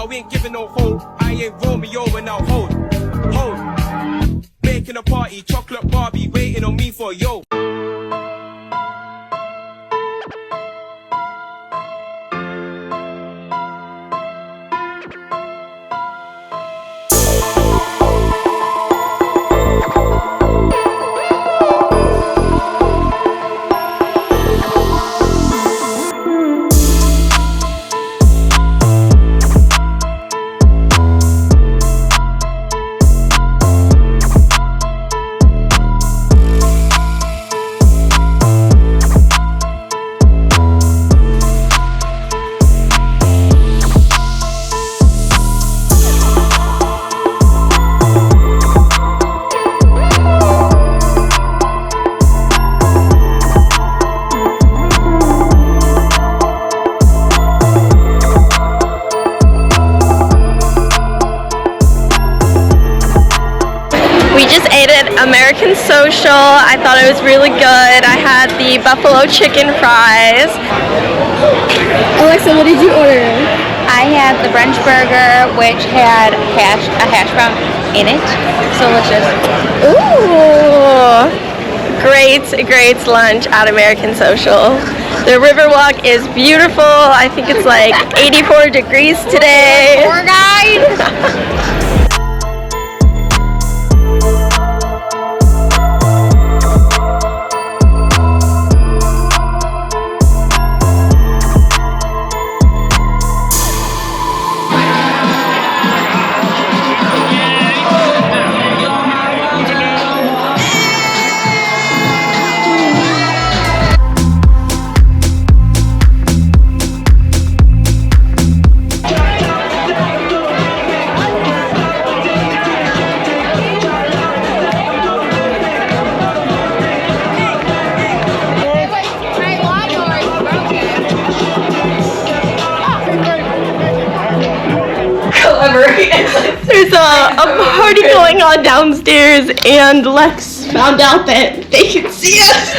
we ain't giving no hold. I ain't Romeo and now hold. Making a party, chocolate Barbie, waiting on me for yo. American Social. I thought it was really good. I had the buffalo chicken fries. Alexa, what did you order? I had the French burger, which had a hash brown in it. So delicious. Ooh! Great lunch at American Social. The Riverwalk is beautiful. I think it's like 84 degrees today. Tour guide. There's a party going on downstairs, and Lex found out that they can see us.